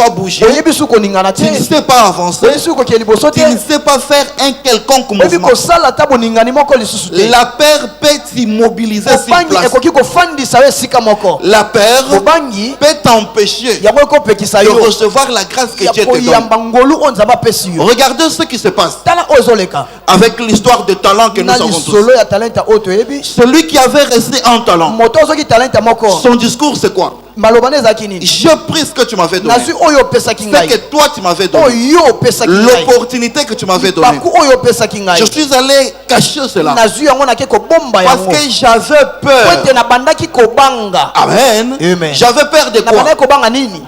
pas bouger, tu ne sais pas avancer, tu ne sais pas faire un quelconque mouvement. La peur peut t'immobiliser sur place. La peur peut t'empêcher de recevoir la grâce que Dieu te donne. Regardez ce qui se passe avec l'histoire de talent que nous avons tous. Celui qui avait resté un talent, son discours c'est quoi? J'ai pris ce que tu m'avais donné, ce que toi tu m'avais donné, l'opportunité que tu m'avais donnée. Je suis allé cacher cela parce que j'avais peur. Amen. J'avais peur de quoi?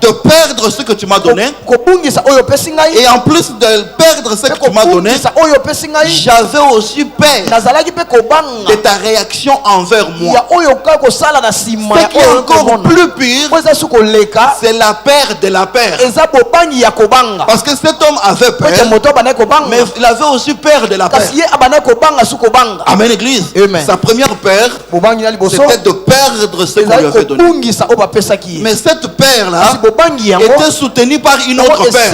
De perdre ce que tu m'as donné. Et en plus de perdre ce que tu m'as donné, j'avais aussi peur de ta réaction envers moi. Ce qui est encore plus pire, c'est la peur de la peur. Parce que cet homme avait peur, mais il avait aussi peur de la peur. Amen, église. Sa première peur, c'était de perdre ce qu'on lui avait donné. Mais cette peur-là était soutenue par une autre peur.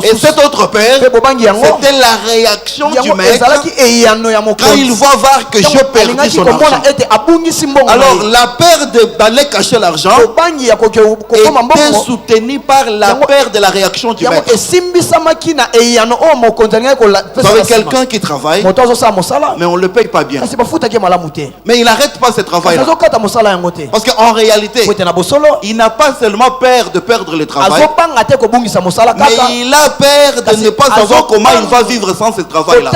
Et cette autre peur, c'était la réaction du maître quand il voit voir que je perdis son argent. Alors la peur d'aller cacher l'argent était soutenue par la peur de la réaction du maître. Vous avez quelqu'un qui travaille, mais on ne le paye pas bien. Mais il n'arrête pas ce travail-là. Parce qu'en réalité, il n'a pas seulement peur de perdre le travail, mais il a peur de ne pas savoir comment il va vivre sans ce travail-là.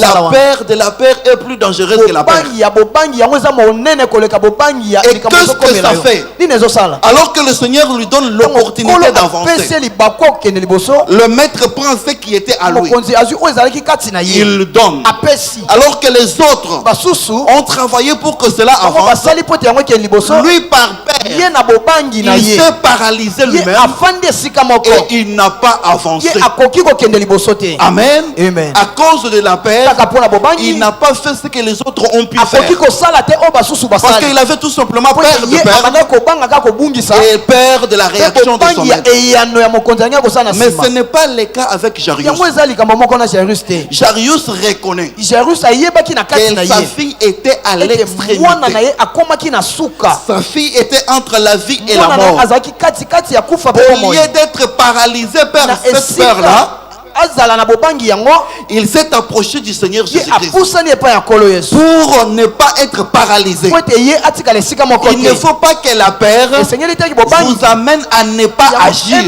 La peur de la peur est plus dangereuse que la peur. Et qu'est-ce que ça fait? Alors que le Seigneur lui donne l'opportunité d'avancer, le maître prend ce qui était à lui, il donne. Alors que les autres ont travaillé pour que cela avance, lui par peur, il s'est paralysé lui-même et il n'a pas avancé. Amen. À cause de la peur, il n'a pas fait ce que les autres ont pu faire. Parce qu'il avait tout simplement peur de perdre et peur de la réaction de son maître. Mais ce n'est pas le cas avec Jarius. Jarius reconnaît que sa fille était à l'extrémité. Sa fille était entre la vie et la mort. Au lieu d'être paralysé par cette peur-là, il s'est approché du Seigneur Jésus-Christ pour ne pas être paralysé. Il ne faut pas que la peur vous amène à ne pas agir.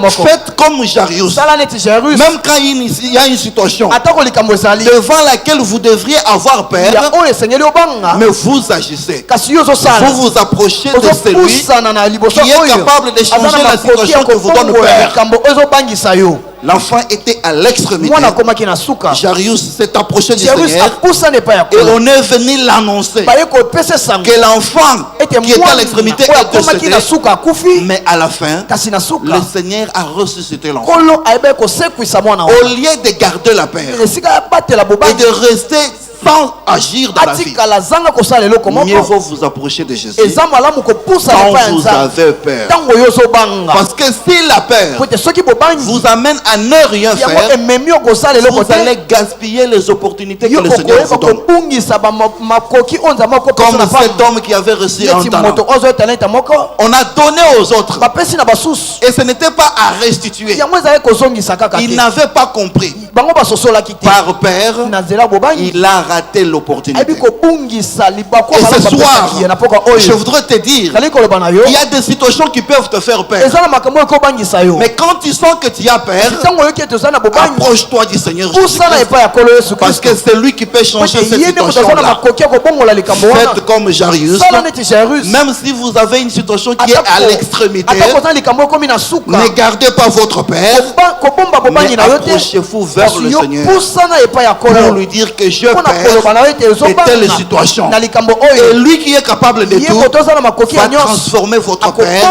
Faites comme Jarius. Même quand il y a une situation devant laquelle vous devriez avoir peur, mais vous agissez. Vous vous approchez de celui qui est capable de changer la situation que vous donne peur. L'enfant était à l'extrémité. Jarius s'est approché du Seigneur et on est venu l'annoncer que l'enfant qui était à l'extrémité est décédé. Mais à la fin, le Seigneur a ressuscité l'enfant. Au lieu de garder la peur et de rester sans agir dans la vie, mieux vaut vous approcher de Jésus quand vous avez peur. Parce que si la peur vous amène à ne rien faire, vous allez gaspiller les opportunités que le Seigneur vous donne. Comme cet homme qui avait reçu un talent, on a donné aux autres et ce n'était pas à restituer. Il n'avait pas compris. Par peur, il a raté l'opportunité. Et ce soir, je voudrais te dire, il y a des situations qui peuvent te faire peur. Mais quand tu sens que tu as peur, approche-toi du Seigneur Jésus-Christ. Parce que c'est lui qui peut changer cette situation-là. Faites comme Jarius. Même si vous avez une situation qui est à l'extrémité, ne gardez pas votre peur, mais approchez-vous vers le Seigneur pour lui dire que je perds de telles situations. Et lui qui est capable de tout va transformer votre peur et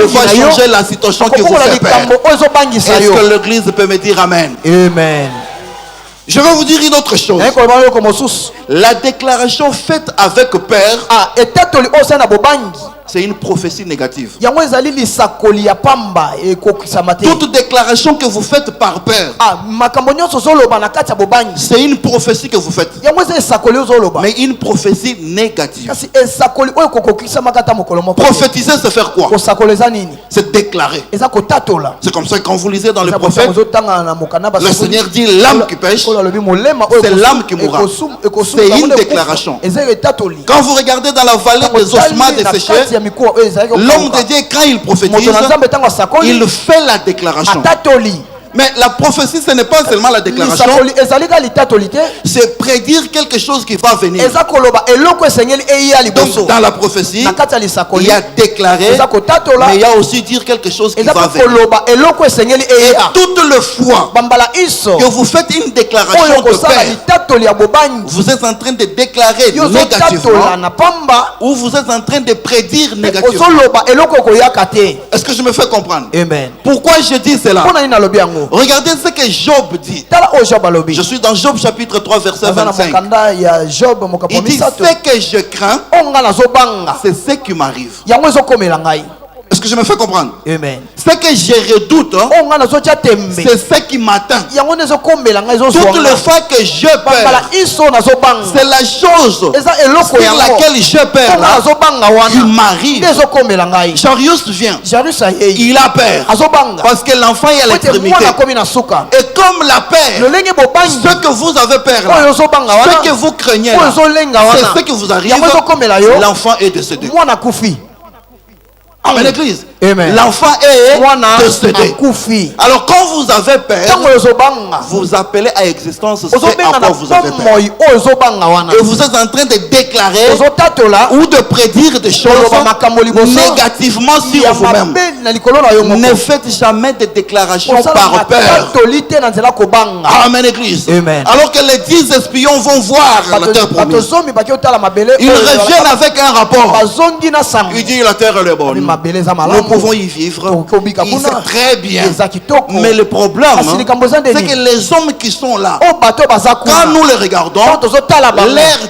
va changer la situation qui vous fait peur. Est-ce que l'église peut me dire Amen? Amen. Je vais vous dire une autre chose. La déclaration faite avec peur, c'est une prophétie négative. Toute déclaration que vous faites par peur, c'est une prophétie que vous faites. Mais une prophétie négative. Prophétiser, c'est faire quoi? C'est déclarer. C'est comme ça que quand vous lisez dans le prophète, le Seigneur dit l'âme qui pêche, c'est l'âme qui mourra. C'est une déclaration. Quand vous regardez dans la vallée des ossements desséchés, l'homme de Dieu, quand il prophétise, il fait la déclaration. Mais la prophétie, ce n'est pas seulement la déclaration, c'est prédire quelque chose qui va venir. Donc, dans la prophétie, il y a déclaré, mais il y a aussi dire quelque chose qui va venir. Et toute le fois que vous faites une déclaration de paix, vous êtes en train de déclarer négativement ou vous êtes en train de prédire négativement. Est-ce que je me fais comprendre? Amen. Pourquoi je dis cela? Regardez ce que Job dit. Je suis dans Job chapitre 3 verset 25. Il dit ce que je crains, c'est ce qui m'arrive. Est-ce que je me fais comprendre? Amen. Ce que je redoute, c'est ce qui m'atteint. Toutes les fois que je perds, c'est la chose sur laquelle je perds qui m'arrive. Jarius vient, il a peur parce que l'enfant est à l'extrémité. Et comme la peur, ce que vous avez peur là, ce que vous craignez là, c'est ce que vous arrive, l'enfant est décédé. Amen, l'église. L'enfant est décédé. Alors quand vous avez peur, vous appelez à existence ce à quoi vous avez peur. Et vous êtes en train de déclarer ou de prédire des choses négativement sur vous-même. Ne faites jamais de déclarations par peur. Amen, l'église. Alors que les 10 espions vont voir la terre promise, ils reviennent avec un rapport. Il dit la terre est bonne, nous pouvons y vivre, il sait très bien. Mais le problème, c'est que les hommes qui sont là, quand nous les regardons, leur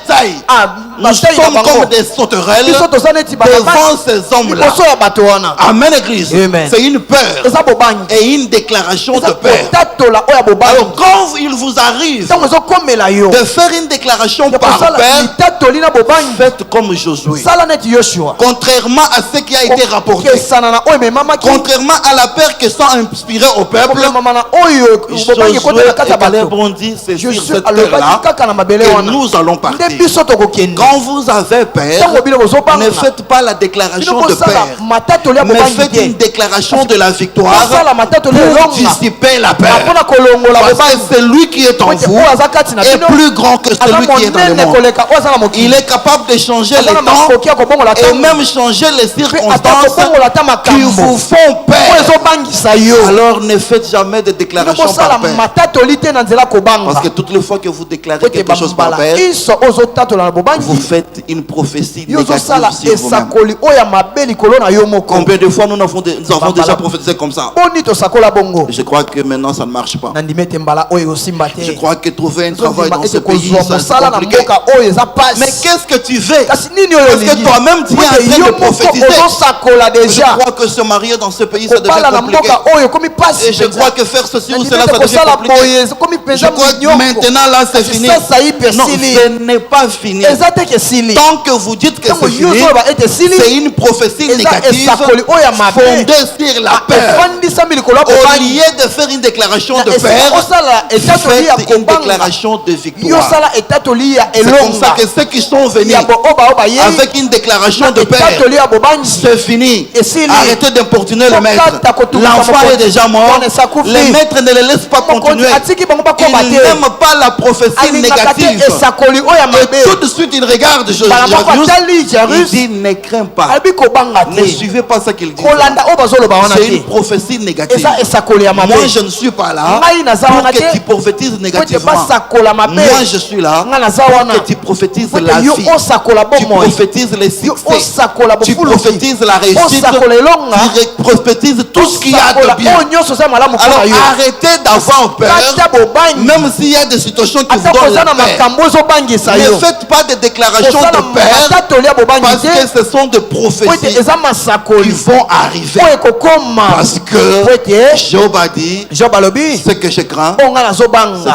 taille, nous sommes comme des sauterelles devant ces hommes-là. Amen, l'église. C'est une peur et une déclaration de peur. Alors quand il vous arrive de faire une déclaration par peur, faites comme Josué. Contrairement à ce qui a été rapporté, contrairement à la peur que sont inspirés au peuple, Josué et Caleb ont dit c'est sur cette terre-là que nous allons partir. Quand vous avez peur, ne faites pas la déclaration de peur, mais faites une déclaration de la victoire pour dissiper la peur. Parce que celui qui est en vous est plus grand que celui qui est dans le monde. Il est capable de changer les temps et même changer les circonstances qui vous font peur. Alors ne faites jamais de déclaration par peur. Parce que toutes les fois que vous déclarez quelque chose par peur, vous faites une prophétie négative sur vous-même. Combien de fois nous avons déjà prophétisé comme ça? Je crois que maintenant ça ne marche pas. Je crois que trouver un travail dans ce pays, c'est compliqué. Mais qu'est-ce que tu veux? Parce que toi-même tu es en train de prophétiser. Je crois que se marier dans ce pays ça devient compliqué. Et je crois que faire ceci ou cela ça devient compliqué. Je crois que maintenant là c'est fini. Non, ce n'est pas fini. Tant que vous dites que c'est fini, c'est une prophétie négative fondée sur la peur. Au lieu de faire une déclaration de peur, faites une déclaration de victoire. C'est comme ça que ceux qui sont venus avec une déclaration de peur, c'est fini. Arrêtez d'importuner le maître. L'enfant est déjà mort. Les maîtres ne les laissent pas continuer. Ils n'aiment pas la prophétie négative. Et tout de suite il regarde il dit ne crains pas, ne suivez pas ce qu'il dit. C'est une prophétie négative. Moi je ne suis pas là pour que tu prophétises négativement. Moi je suis là pour que tu prophétises la vie, tu prophétises les succès, tu prophétises la réussite, tu prophétises tout ce qu'il y a de bien. Alors arrêtez d'avoir peur, même s'il y a des situations qui vous donnent la peur. Ne faites pas de déclarations déclarations de père parce que ce sont des prophéties qui vont arriver. Parce que Job a dit, ce que je crains, c'est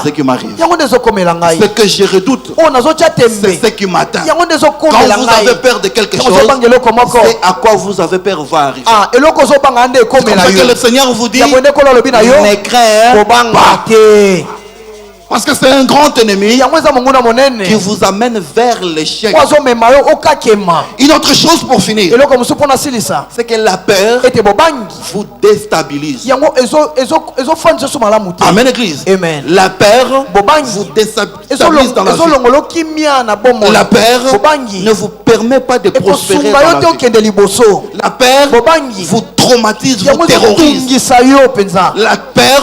ce qui m'arrive. Ce que je redoute, c'est ce qui m'atteint. Quand vous avez peur de quelque chose, c'est à quoi vous avez peur va arriver. C'est comme ça que le Seigneur vous dit, ne crains pas. Parce que c'est un grand ennemi qui vous amène vers l'échec. Une autre chose pour finir, c'est que la peur vous déstabilise. Amen, Église. Amen. La peur vous déstabilise dans la vie. La peur ne vous permet pas de prospérer dans la vie. La peur vous traumatise, vous terrorise. La peur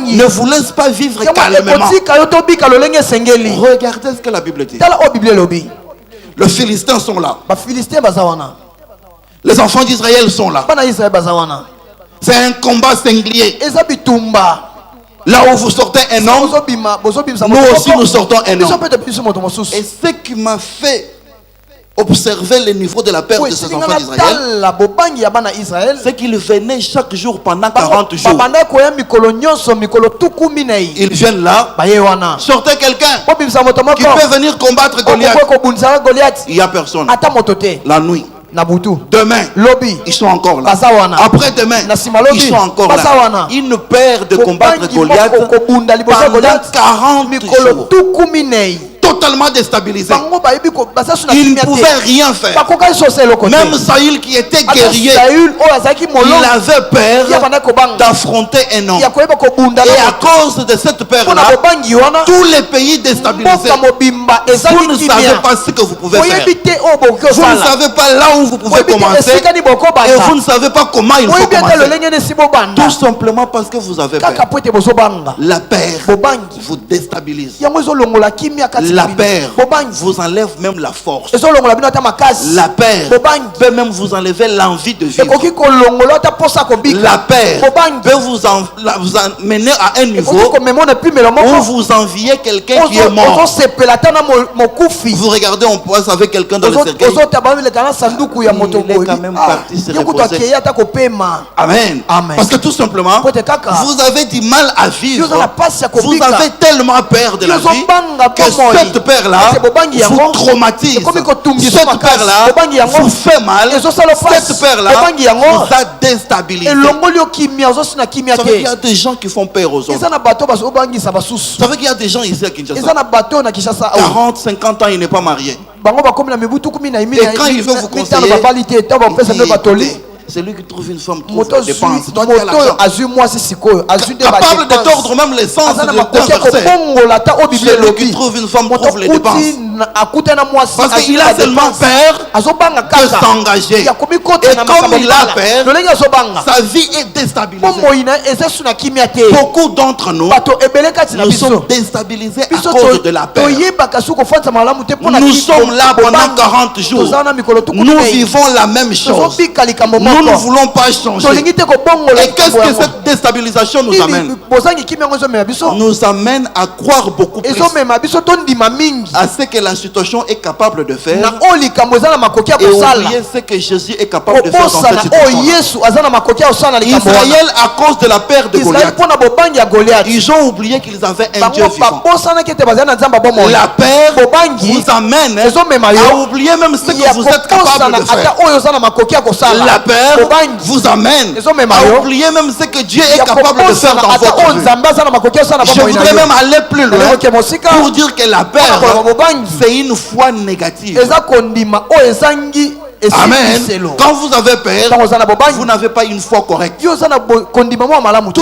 ne vous laisse pas vivre calmement. Regardez ce que la Bible dit. Les Philistins sont là. Les enfants d'Israël sont là. C'est un combat singulier. Là où vous sortez un homme, nous aussi nous sortons un homme. Et ce qui m'a fait observer le niveau de la peur de ces enfants d'Israël, c'est qu'ils venaient chaque jour pendant 40 jours. Ils viennent là, sortez quelqu'un qui peut venir combattre Goliath. Il n'y a personne. La nuit. Demain, ils sont encore là. Après demain, ils sont encore là. Une peur de combattre Goliath pendant 40 jours. Totalement déstabilisé. Il ne pouvait rien faire. Même Saül qui était guerrier, il avait peur d'affronter un homme. Et à cause de cette peur-là, tous les pays déstabilisés, vous ne savez pas ce que vous pouvez faire. Vous ne savez pas là où vous pouvez commencer. Et vous ne savez pas comment il faut commencer. Tout simplement parce que vous avez peur. La peur vous déstabilise. La peur vous enlève même la force. La peur peut même vous enlever l'envie de vivre. La peur peut vous amener à un niveau où vous enviez quelqu'un qui est mort. Vous regardez, on passe avec quelqu'un dans le cercueil. Il est quand même parti se reposer. Amen. Parce que tout simplement, vous avez du mal à vivre. Vous avez tellement peur de la vie que cette peur-là vous traumatise. Cette peur-là vous fait mal. Cette peur-là vous a déstabilisé. Ça veut dire qu'il y a des gens qui font peur aux autres. Ça veut dire qu'il y a des gens ici à Kinshasa. 40, 50 ans, il n'est pas marié. Et quand il veut vous conseiller, c'est lui qui trouve une femme trouve la dépense. Capable de tordre même les sens d'un verset. C'est lui qui trouve une femme trouve les dépenses. Parce qu'il a tellement peur de s'engager. Et comme il a peur, sa vie est déstabilisée. Beaucoup d'entre nous sommes déstabilisés à cause de la peur. Nous sommes là pendant 40 jours. Nous vivons la même chose. Nous ne voulons pas changer. Et qu'est-ce que cette déstabilisation nous amène? Nous amène à croire beaucoup plus à ce que la situation est capable de faire et oublier ce que Jésus est capable de faire dans cette situation. Israël, à cause de la peur de Goliath, ils ont oublié qu'ils avaient un Dieu vivant. La peur vous amène à oublier même ce que vous êtes capable de faire. La peur vous amène à oublier même ce que Dieu est capable de faire dans votre vie. Je voudrais même aller plus loin pour dire que la peur, c'est une foi négative. Amen. Quand vous avez peur, vous n'avez pas une foi correcte. Tout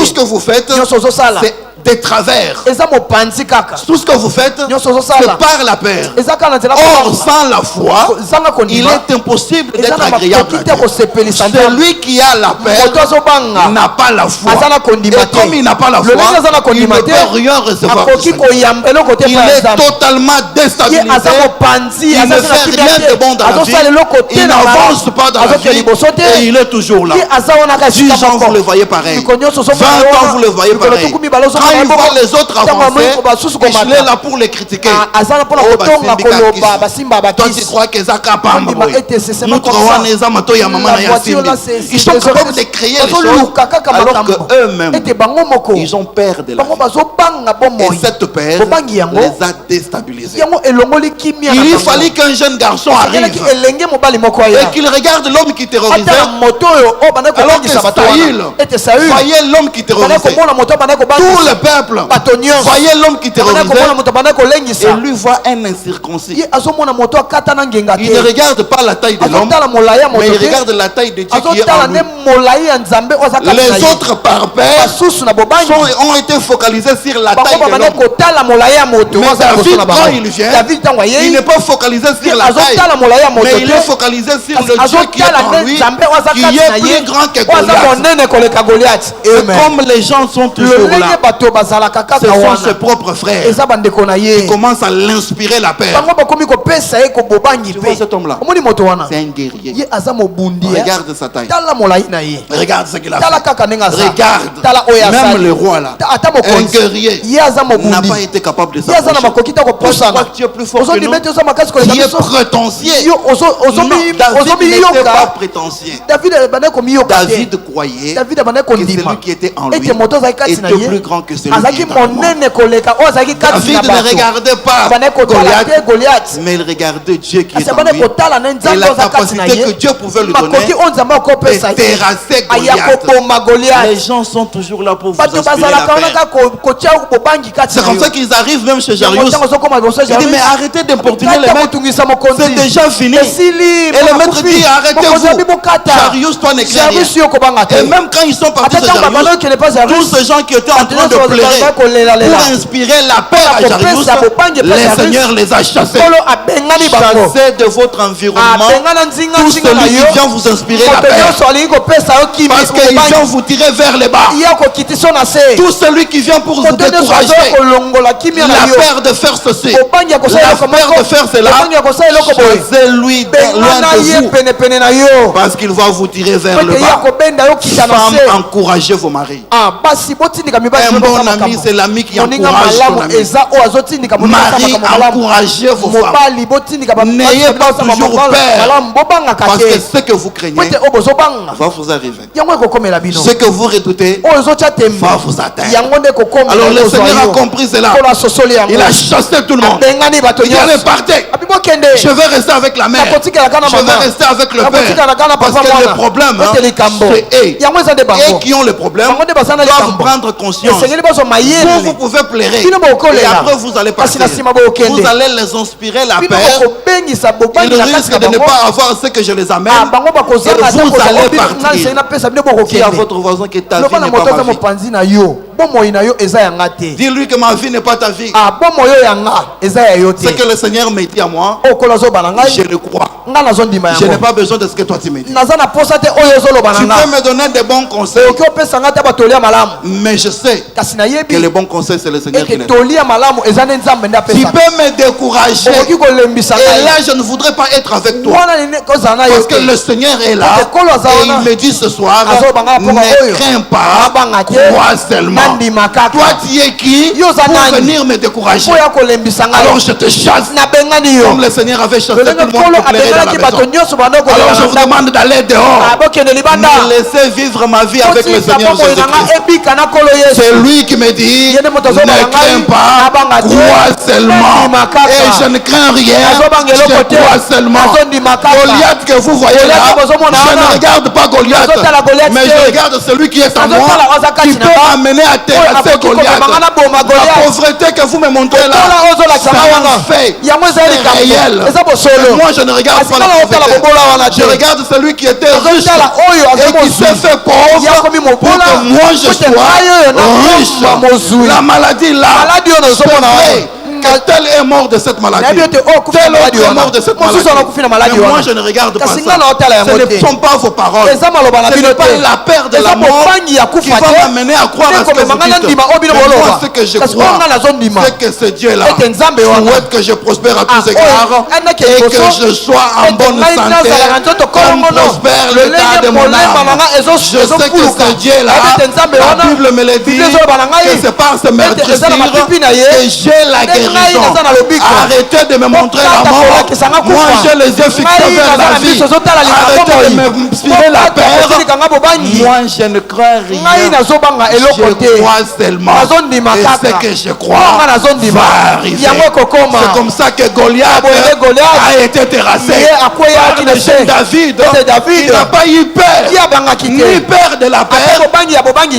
ce que vous faites, c'est des travers. Tout ce que vous faites, c'est par la peur. Or, sans la foi, il est impossible d'être agréable à Dieu. Celui qui a la peur n'a pas la foi. Et comme il n'a pas la foi, il ne peut rien recevoir. Il est totalement déstabilisé. Il ne fait rien de bon dans la vie. Il n'avance pas dans la vie. Et il est toujours là. 10 ans, vous le voyez pareil. 20 ans, vous le voyez pareil. Quand il voit les autres avancer, il est là pour les critiquer. Toi tu crois que ça capable. Ils sont capables de créer les choses alors qu'eux-mêmes ils ont peur de la vie. Et cette peur les a déstabilisés. Il lui fallait qu'un jeune garçon arrive et qu'il regarde l'homme qui terrorisait. Alors que Saül voyait l'homme qui terrorisait. Tout le peuple voyait l'homme qui terrorisait. Et lui voit un incirconcis. Il ne regarde pas la taille de l'homme, mais il regarde la taille de Dieu qui est en lui. Les autres par peur ont été focalisés sur la taille de l'homme. Mais David, quand il vient, il n'est pas focalisé sur la taille, mais il est focalisé sur le Dieu qui est en lui, qui est plus grand que Goliath. Comme les gens sont toujours là, ce sont ses propres frères qui commencent à l'inspirer la peur. Tu vois cet homme-là, c'est un guerrier. Regarde sa taille. Regarde ce qu'il a fait. Regarde. Même le roi là, un guerrier, n'a pas été capable de s'approcher. Pourquoi tu es plus fort que nous? Tu es prétentieux. Non, David n'était pas prétentieux. David croyait que celui qui était en lui était plus grand que celui qui était en moi. David ne regardait pas Goliath, mais il regardait Dieu qui est en lui et la capacité que Dieu pouvait lui donner et terrasser Goliath. Les gens sont toujours là pour vous inspirer la paix. C'est comme ça qu'ils arrivent même chez Jarius. Il dit mais arrêtez d'importuner les maîtres, c'est déjà fini. Et le maître dit arrêtez-vous. Jarius, toi n'écris rien. Et même quand ils sont partis de Jarius, tous ces gens qui étaient en train de pleurer pour inspirer la paix à Jarius, le Seigneur les a chassés. Chassez de votre environnement tout celui qui vient vous inspirer la paix, parce qu'il vient vous tirer vers les bas. Tout celui qui vient pour vous décourager, la peur de faire ceci, la peur de faire cela, chassez-lui loin de vous, parce qu'il va vous tirer vers le bas. Femmes, encouragez vos maris. Un bon ami, c'est l'ami qui encourage ton ami. Marie, encouragez vos femmes. N'ayez pas toujours peur, parce que ce que vous craignez va vous arriver. Ce que vous redoutez va vous atteindre. Alors le Seigneur a compris cela. Il a chassé tout le monde. Il est parti. Je vais rester avec la mère. Je vais rester avec le père. Parce que le problème, c'est eux. Et qui ont le problème doivent prendre conscience. Vous pouvez pleurer. Et après vous allez partir. Vous allez les inspirer la peur. Ils risquent de ne pas avoir ce que je les amène. Et vous allez partir. Dis à votre voisin que ta vie n'est pas ma vie. Dis-lui que ma vie n'est pas ta vie. Ce que le Seigneur m'a dit à moi, je le crois. Je n'ai pas besoin de ce que toi tu me dis. Tu peux me donner des bons conseils, mais je sais que les bons conseils c'est le Seigneur qui les donne. Tu peux me décourager, et là je ne voudrais pas être avec toi, parce que le Seigneur est là et il me dit ce soir, ne crains pas, crois seulement. Toi tu es qui pour venir me décourager? Alors je te chasse comme le Seigneur avait chassé tout le monde pour pleurer dans la maison. Alors je vous demande d'aller dehors, me laisser vivre ma vie avec le Seigneur Jésus-Christ. C'est lui qui me dit ne crains pas, crois seulement. Et je ne crains rien, je crois seulement. Goliath que vous voyez là, je ne regarde pas Goliath, mais je regarde celui qui est en moi, qui peut m'amener à terrasser Goliath. La pauvreté que vous me montrez là, c'est un fait, c'est réel. Et moi je ne regarde pas la pauvreté, je regarde celui qui était riche et qui s'est fait pauvre pour que moi je sois riche. La maladie là, c'est vrai. Tel est mort de cette maladie. Tel autre est mort de cette maladie. Mais moi je ne regarde pas ça. Ce ne sont pas vos paroles. Ce n'est pas la peur de la mort qui va m'amener à croire à ce que vous dites. Mais moi ce que je crois, c'est que ce Dieu là souhaite que je prospère à tous égards et que je sois en bonne santé comme prospère l'état de mon âme. Je sais que ce Dieu-là, la Bible me le dit, que c'est par ce meurtrissure que j'ai la guérison. Arrêtez de me montrer la mort. Moi, j'ai les yeux fixés vers la vie. Arrêtez de me inspirer la peur. Moi, je ne crois rien. Je crois seulement. Et ce que je crois va arriver. C'est comme ça que Goliath a été terrassé par le jeune David. Il n'a pas eu peur, ni peur de la peur,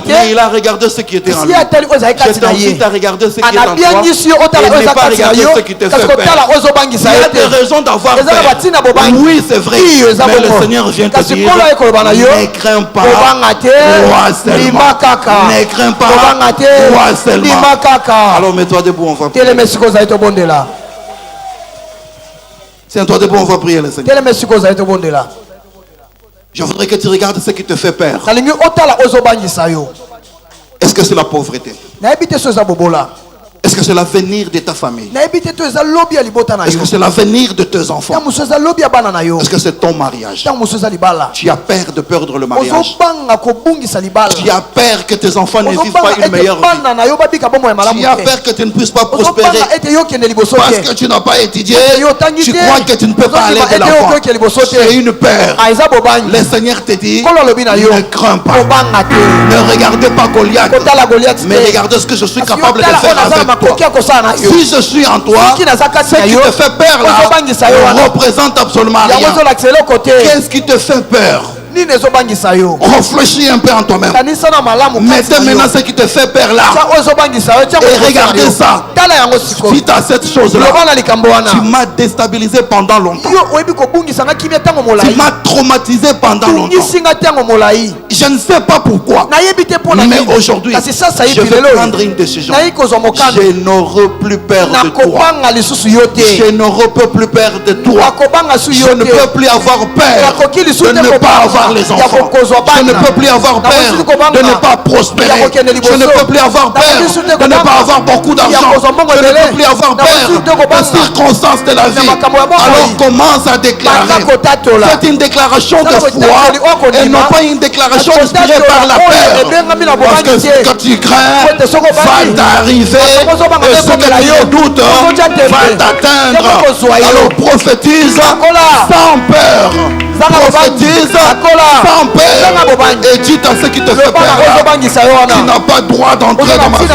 mais il a regardé ce qui était en lui. Je t'invite à regarder ce qui est en toi et ne pas regarder ce qui te fait peur. Il y a des raisons d'avoir peur. Oui, c'est vrai, mais le Seigneur vient te dire, ne crains pas, crois seulement. Ne crains pas, crois seulement. Alors mets-toi debout, on va prier. Tiens-toi debout, on va prier le Seigneur. Je voudrais que tu regardes ce qui te fait peur. Est-ce que c'est la pauvreté? Est-ce que c'est l'avenir de ta famille? Est-ce que c'est l'avenir de tes enfants? Est-ce que c'est ton mariage? Tu as peur de perdre le mariage. Tu as peur que tes enfants ne vivent pas une meilleure vie. Tu as peur que tu ne puisses pas prospérer parce que tu n'as pas étudié. Tu crois que tu ne peux pas aller de l'avant. Tu as une peur. Le Seigneur te dit, ne crains pas. Ne regardez pas Goliath, mais regardez ce que je suis capable de faire avec toi. Si je suis en toi, ce qui te fait peur là représente absolument rien. Qu'est-ce qui te fait peur? Réfléchis un peu en toi-même. Mettez maintenant ce qui te fait peur là et regardez ça. Suite à cette chose là, tu m'as déstabilisé pendant longtemps. Tu m'as traumatisé pendant longtemps. Je ne sais pas pourquoi, mais aujourd'hui je vais prendre une décision. Je n'aurai plus peur de toi. Je n'aurai plus peur de toi. Je ne peux plus avoir peur de ne pas avoir les enfants. Je ne peux plus avoir peur de ne pas prospérer. Je ne peux plus avoir peur de ne pas avoir beaucoup d'argent. Je ne peux plus avoir peur des circonstances de la vie. Alors commence à déclarer. C'est une déclaration de foi et non pas une déclaration inspirée par la peur. Parce que quand tu crains, va t'arriver et ce que tu doutes va t'atteindre. Alors prophétise sans peur. Prophétise sans peur et dis à ceux qui te fait peur, tu n'as pas droit d'entrer dans ma vie.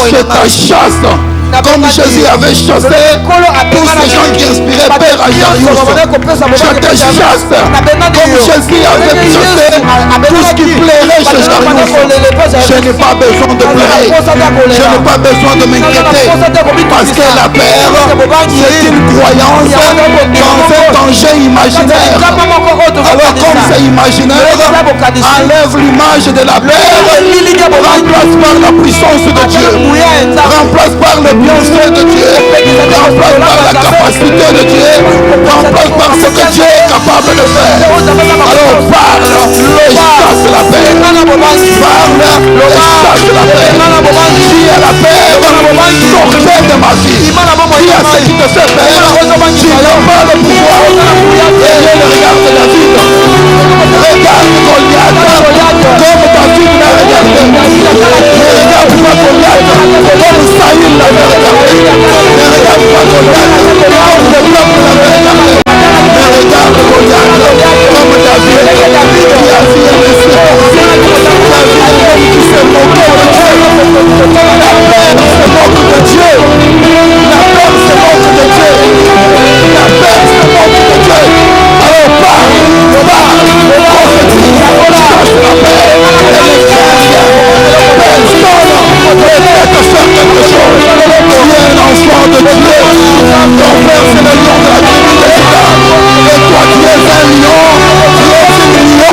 Je te chasse comme Jésus avait chassé tous ces gens qui inspiraient peur à Jairus. Je te chasse comme Jésus avait chassé tout ce qui plairait chez Jairus. Je n'ai pas besoin de pleurer, je n'ai pas besoin de m'inquiéter, parce que la peur c'est une croyance dans un danger imaginaire. Alors comme c'est imaginaire, enlève l'image de la peur, remplace par la puissance de Dieu, remplace par le bienfait de Dieu, remplace par la capacité de Dieu, remplace par ce que Dieu est capable de faire. Alors parle et chasse la paix. Parle et chasse la paix. Dis à la paix, sortez de ma vie. Dis à ce qui te fait peur, tu n'as pas le pouvoir. Ayez le regard de David. Regarde Goliath comme David l'a regardé. Ne regarde pas Goliath comme Saül l'a regardé. Ne regarde pas Goliath comme le peuple l'avait regardé. Mais regarde Goliath comme David qui a vu un David qui s'est moqué de Dieu. La peur se moque de Dieu. La peur se moque de Dieu. La peur se moque de Dieu. Alors parle, prophétise, chasse la paix. Et les chrétiens, personne ne peut te faire quelque chose. Tu es un enfant de Dieu. Ton père c'est le lion de la tribu de Juda. Et toi tu es un lion. Tu es une lion.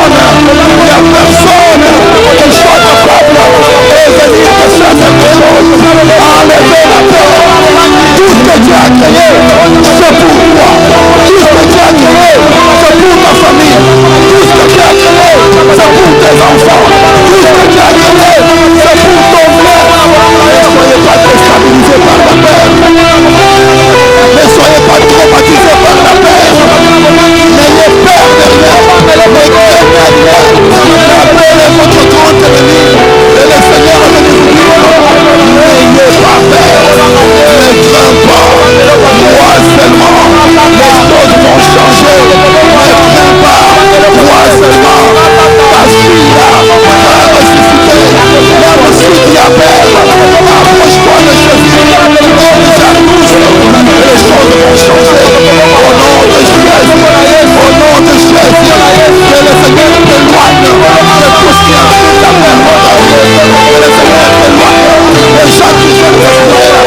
devons changer. Au nom de Jésus. Au nom de Jésus. Que le Seigneur t'éloigne de tout ce qui a fait ta mère. Que le Seigneur t'éloigne des gens qui sont destinés à la terre.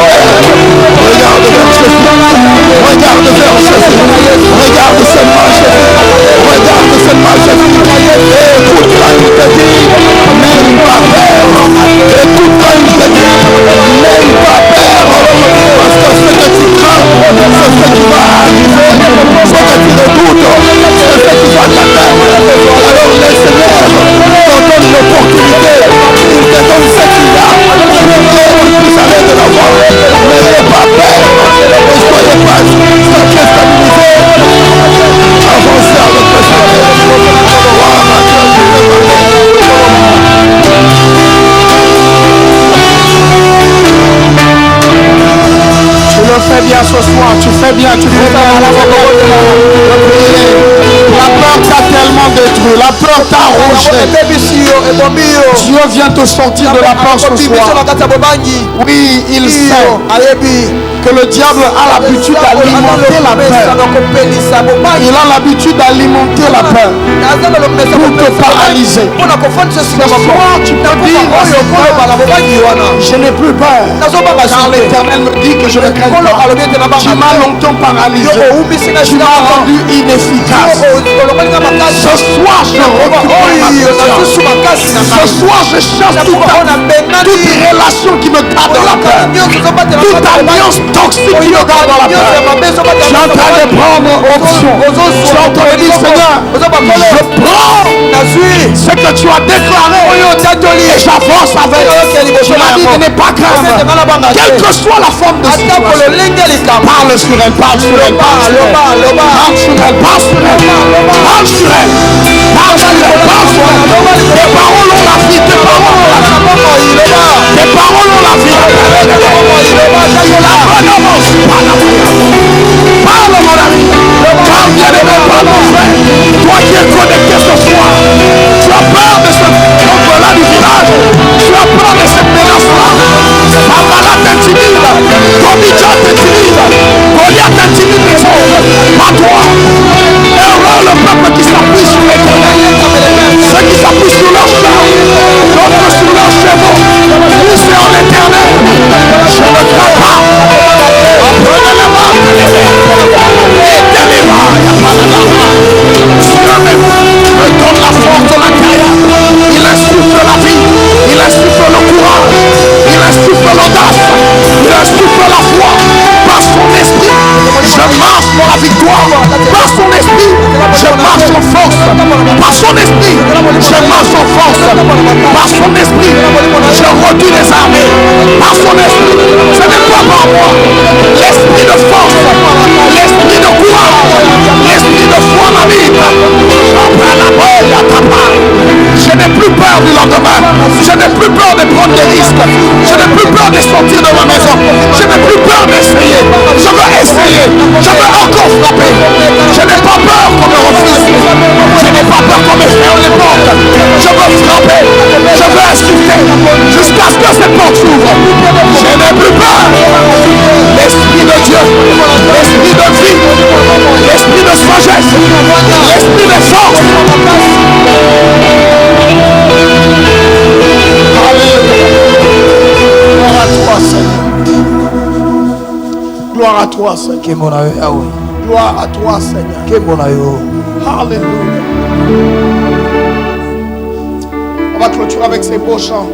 Regarde vers Jésus. Regarde vers Jésus. Regarde seulement Jésus. Regarde seulement Jésus. Et écoute quand il te dit, n'aie pas peur. Écoute quand il te dit, n'aie pas peur. Parce que ce que tu crains, c'est ce qui va arriver. Ce que tu redoutes, c'est ce qui va t'atteindre. Alors le Seigneur te donne l'opportunité. Il te donne ce qu'il a. Il puisse aller de l'avant. N'ayez pas peur. Ne soyez pas déstabilisés. Avancez avec le Seigneur. Tu le fais bien ce soir, tu fais bien, tu fais bien. La peur t'a tellement détruit, la peur t'a rongé. Dieu vient te sortir de la peur ce soir. Oui, il sait que le diable a l'habitude d'alimenter la peur. Il a l'habitude d'alimenter la peur pour te paralyser. Ce soir, tu peux dire, je n'ai plus peur. Car l'Éternel me dit que je ne crains pas. Tu m'as longtemps paralysé. Tu m'as rendu inefficace. Ce soir, je recule ma puissance. Ce soir, je chasse toute relation qui me garde dans la peur. Toute alliance toxique qui me garde dans la peur. Je suis en train de prendre option. Je suis en train de dire, Seigneur, je prends ce que tu as déclaré et j'avance avec. Je m'as dit de ne pas craindre. Quelle que soit la forme de situation. Parle sur elle, parle sur elle, parle sur elle. Parle sur elle, parle sur elle. Parle sur elle. Parle sur elle, parle sur elle. Tes paroles ont la vie, tes paroles ont la vie. Tes paroles ont la vie. Parle mon ami. Parle bien aimé, parle mon frère. Toi qui es connecté ce soir, tu as peur de ce là du village. Tu as peur de cette menace-là. Samala t'intimide. Komidja t'intimide. Goliath t'intimide les autres. Pas toi. Erreur le peuple qui s'appuie sur l'Éternel. Ceux qui s'appuient sur leur char, d'autres sur leurs chevaux. Nous c'est en l'Éternel. Je ne crains pas. Apprenez la main. Aidez-les-moi. Dieu me donne la force de la carrière. Il insuffle la vie. Il insuffle le courage. Il insuffle l'audace. Il insuffle la foi. Par son esprit, je marche pour la victoire. Par son esprit, je marche en force. Par son esprit, je marche en force. Par son esprit, je réduis les armées. Par son esprit, ce n'est pas par moi. L'esprit de force, l'esprit de courage, l'esprit de foi m'habite. Je n'ai plus peur du lendemain. Je n'ai plus peur de prendre des risques. Je n'ai plus peur de sortir de ma maison. Je n'ai plus peur d'essayer. Je veux essayer. Je veux encore frapper. Je n'ai pas peur qu'on me refuse. Je n'ai pas peur qu'on me ferme les portes. Je veux frapper. Je veux insulter jusqu'à ce que cette porte s'ouvre. Je n'ai plus peur. L'esprit de Dieu, l'esprit de vie, l'esprit de sagesse, l'esprit de force. Gloire à toi, Seigneur. Gloire à toi, Seigneur. Alléluia. On va clôturer avec ces beaux chants.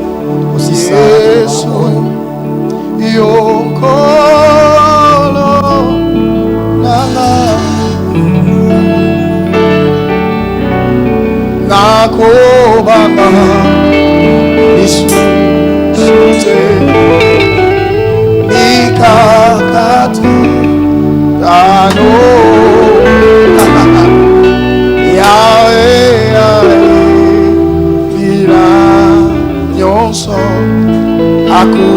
Nakobanga isute ikakati tano yae vira nyonso aku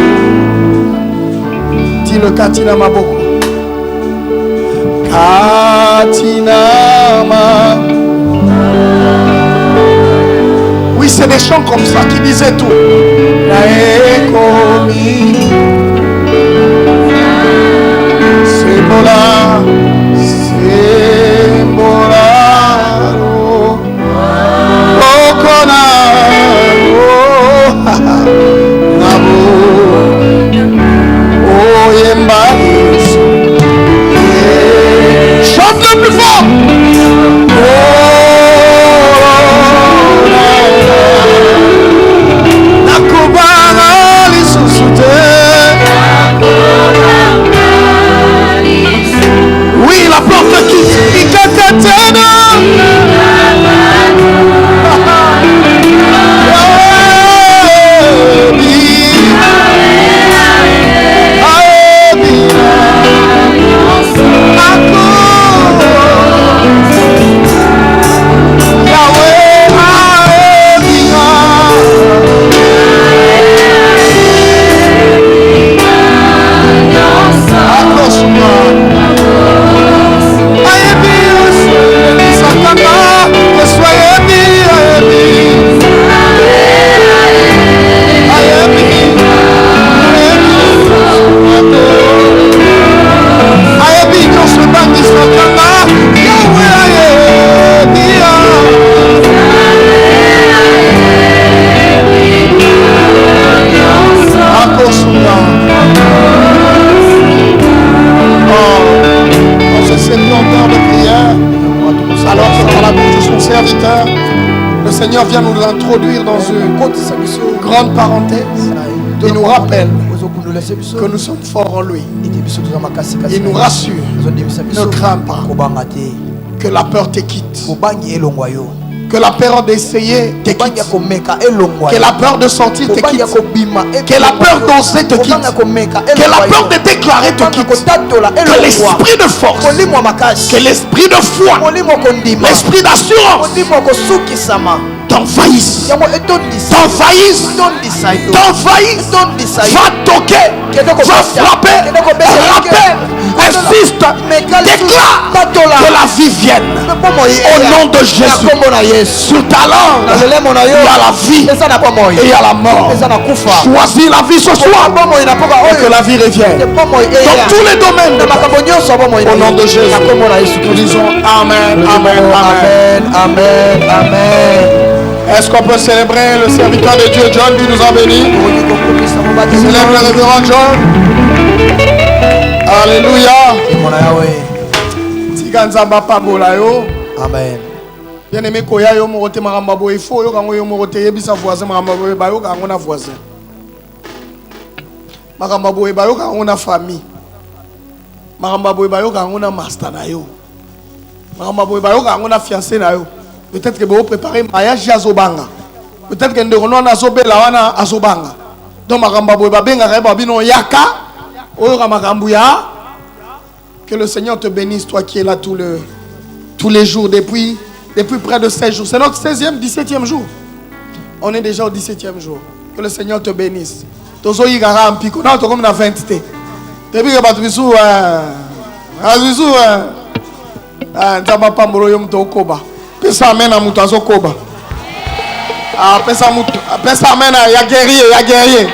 dis-le katina maboko katina maboko. Oui, c'est des chants comme ça qui disaient tout. C'est bon là. Seigneur vient nous introduire dans une grande parenthèse. Il nous rappelle que nous sommes forts en lui. Il nous rassure. Ne crains pas que la peur te quitte. Que la peur d'essayer te quitte. Que la peur de sortir te quitte. Que la peur d'oser te quitte. Que la peur de déclarer te quitte. Que l'esprit de force, que l'esprit de foi, l'esprit d'assurance t'envahisse. T'envahisse. T'envahisse. Va toquer. Va frapper. Rappelle. Insiste. Déclare que la vie vienne. Au nom de Jésus. Sur ta langue, il y a la vie et il y a la mort. Choisis la vie ce soir et que la vie revienne. Dans tous les domaines. Au nom de Jésus. Nous disons Amen. Amen. Amen. Amen. Amen. Est-ce qu'on peut célébrer le serviteur de Dieu, John, qui nous a bénis? Célèbre le révérend John. Alléluia. Amen. Bien aimé, koya yo morote maramba boy fo yo kango yo morote yebisa voisin maramba boy ba yo kango na voisin. Maramba boy ba yo kango na famille. Maramba boy ba yo kango na master na yo. Maramba boy ba yo kango na fiancé na yo. Peut-être que vous préparez mariage à Zobanga. Peut-être que nous avons Zobela wana Azobanga. Donc maramba boy ba benga ba bino yaka. Oyo kamakambuya. Que le Seigneur te bénisse, toi qui es là tous les jours depuis près de 16 jours. C'est notre 16e, 17e jour. On est déjà au 17e jour. Que le Seigneur te bénisse. Tozo yigara ampiko. Non, tu comme na 20 te. Depuis que batubisu azuzu nzamba pambolo yo mto koba. Pesa amen amuto azokoba. Pesa amen ya guerrier.